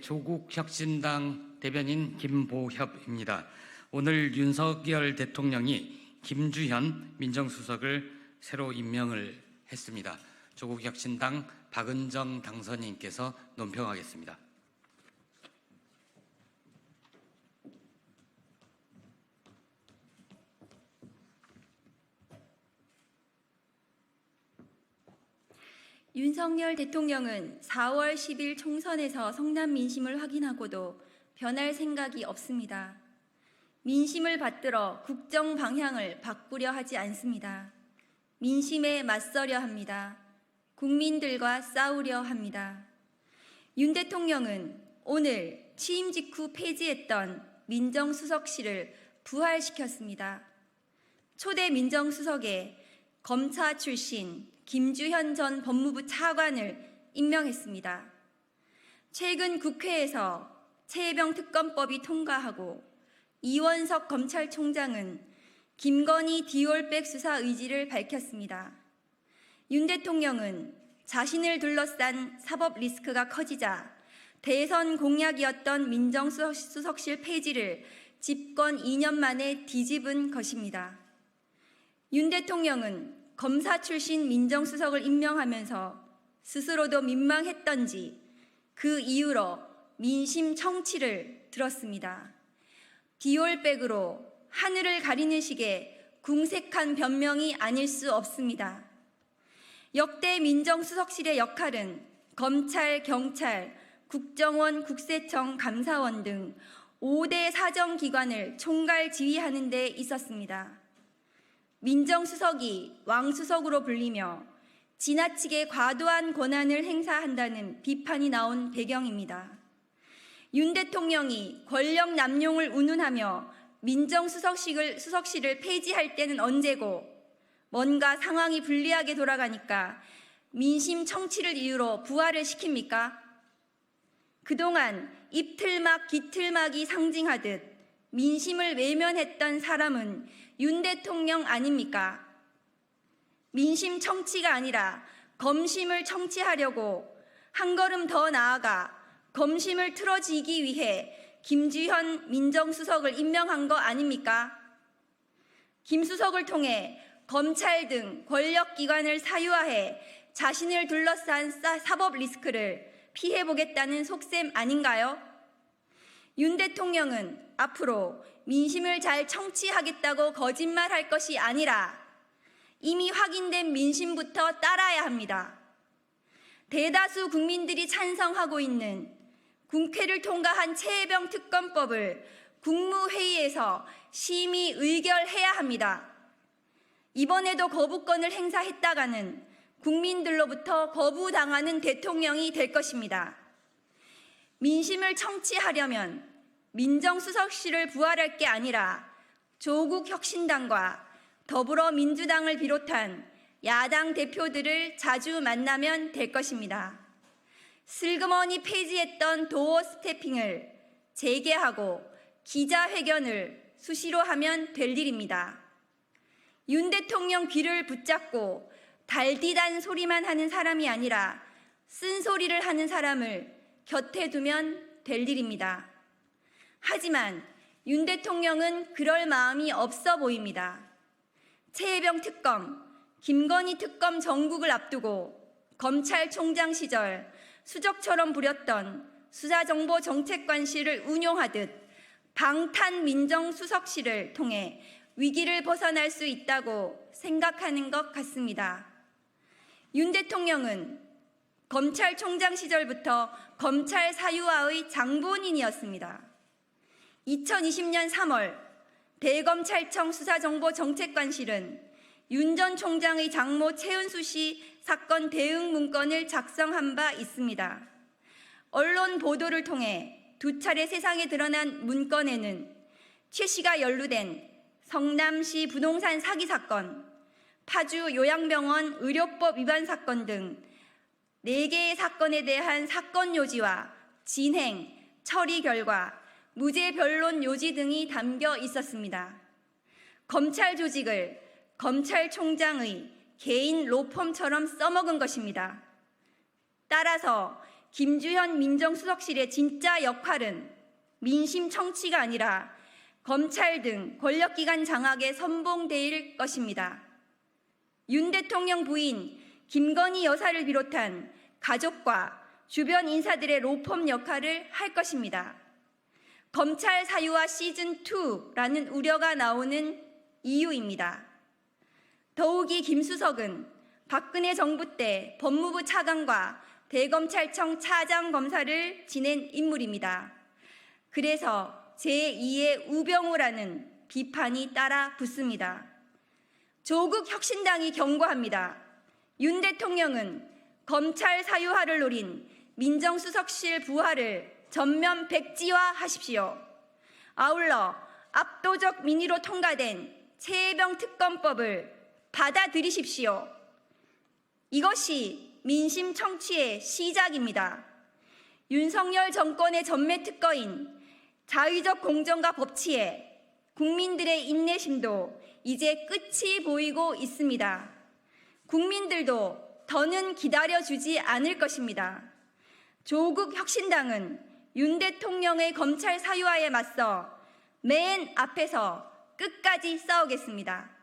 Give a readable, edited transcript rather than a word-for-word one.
조국 혁신당 대변인 김보협입니다. 오늘 윤석열 대통령이 김주현 민정수석을 새로 임명을 했습니다. 조국 혁신당 박은정 당선인께서 논평하겠습니다. 윤석열 대통령은 4월 10일 총선에서 성남 민심을 확인하고도 변할 생각이 없습니다. 민심을 받들어 국정 방향을 바꾸려 하지 않습니다. 민심에 맞서려 합니다. 국민들과 싸우려 합니다. 윤 대통령은 오늘 취임 직후 폐지했던 민정수석실을 부활시켰습니다. 초대 민정수석에 검사 출신 김주현 전 법무부 차관을 임명했습니다. 최근 국회에서 최혜병 특검법이 통과하고 이원석 검찰총장은 김건희 디올백 수사 의지를 밝혔습니다. 윤 대통령은 자신을 둘러싼 사법 리스크가 커지자 대선 공약이었던 민정수석실 폐지를 집권 2년 만에 뒤집은 것입니다. 윤 대통령은 검사 출신 민정수석을 임명하면서 스스로도 민망했던지 그 이유로 민심 청취를 들었습니다. 디올백으로 하늘을 가리는 식의 궁색한 변명이 아닐 수 없습니다. 역대 민정수석실의 역할은 검찰, 경찰, 국정원, 국세청, 감사원 등 5대 사정기관을 총괄 지휘하는 데 있었습니다. 민정수석이 왕수석으로 불리며 지나치게 과도한 권한을 행사한다는 비판이 나온 배경입니다. 윤 대통령이 권력 남용을 운운하며 민정수석실을 폐지할 때는 언제고 뭔가 상황이 불리하게 돌아가니까 민심 청취를 이유로 부활을 시킵니까? 그동안 입틀막 기틀막이 상징하듯 민심을 외면했던 사람은 윤 대통령 아닙니까? 민심 청취가 아니라 검심을 청취하려고 한 걸음 더 나아가 검심을 틀어지기 위해 김주현 민정수석을 임명한 거 아닙니까? 김 수석을 통해 검찰 등 권력기관을 사유화해 자신을 둘러싼 사법 리스크를 피해보겠다는 속셈 아닌가요? 윤 대통령은 앞으로 민심을 잘 청취하겠다고 거짓말할 것이 아니라 이미 확인된 민심부터 따라야 합니다. 대다수 국민들이 찬성하고 있는 국회를 통과한 최혜병 특검법을 국무회의에서 심의 의결해야 합니다. 이번에도 거부권을 행사했다가는 국민들로부터 거부당하는 대통령이 될 것입니다. 민심을 청취하려면 민정수석실을 부활할 게 아니라 조국 혁신당과 더불어민주당을 비롯한 야당 대표들을 자주 만나면 될 것입니다. 슬그머니 폐지했던 도어 스태핑을 재개하고 기자회견을 수시로 하면 될 일입니다. 윤 대통령 귀를 붙잡고 달디단 소리만 하는 사람이 아니라 쓴소리를 하는 사람을 곁에 두면 될 일입니다. 하지만 윤 대통령은 그럴 마음이 없어 보입니다. 최혜병 특검, 김건희 특검 정국을 앞두고 검찰총장 시절 수적처럼 부렸던 수사정보정책관실을 운용하듯 방탄민정수석실을 통해 위기를 벗어날 수 있다고 생각하는 것 같습니다. 윤 대통령은 검찰총장 시절부터 검찰 사유화의 장본인이었습니다. 2020년 3월 대검찰청 수사정보정책관실은 윤 전 총장의 장모 최은수 씨 사건 대응 문건을 작성한 바 있습니다. 언론 보도를 통해 두 차례 세상에 드러난 문건에는 최 씨가 연루된 성남시 부동산 사기 사건, 파주 요양병원 의료법 위반 사건 등 4개의 사건에 대한 사건 요지와 진행, 처리 결과, 무죄 변론 요지 등이 담겨 있었습니다. 검찰 조직을 검찰총장의 개인 로펌처럼 써먹은 것입니다. 따라서 김주현 민정수석실의 진짜 역할은 민심 청취가 아니라 검찰 등 권력기관 장악의 선봉대일 것입니다. 윤 대통령 부인 김건희 여사를 비롯한 가족과 주변 인사들의 로펌 역할을 할 것입니다. 검찰 사유화 시즌2라는 우려가 나오는 이유입니다. 더욱이 김 수석은 박근혜 정부 때 법무부 차관과 대검찰청 차장검사를 지낸 인물입니다. 그래서 제2의 우병우라는 비판이 따라 붙습니다. 조국 혁신당이 경고합니다. 윤 대통령은 검찰 사유화를 노린 민정수석실 부하를 전면 백지화하십시오. 아울러 압도적 민의로 통과된 최혜병 특검법을 받아들이십시오. 이것이 민심 청취의 시작입니다. 윤석열 정권의 전매 특거인 자의적 공정과 법치에 국민들의 인내심도 이제 끝이 보이고 있습니다. 국민들도 더는 기다려주지 않을 것입니다. 조국 혁신당은 윤 대통령의 검찰 사유화에 맞서 맨 앞에서 끝까지 싸우겠습니다.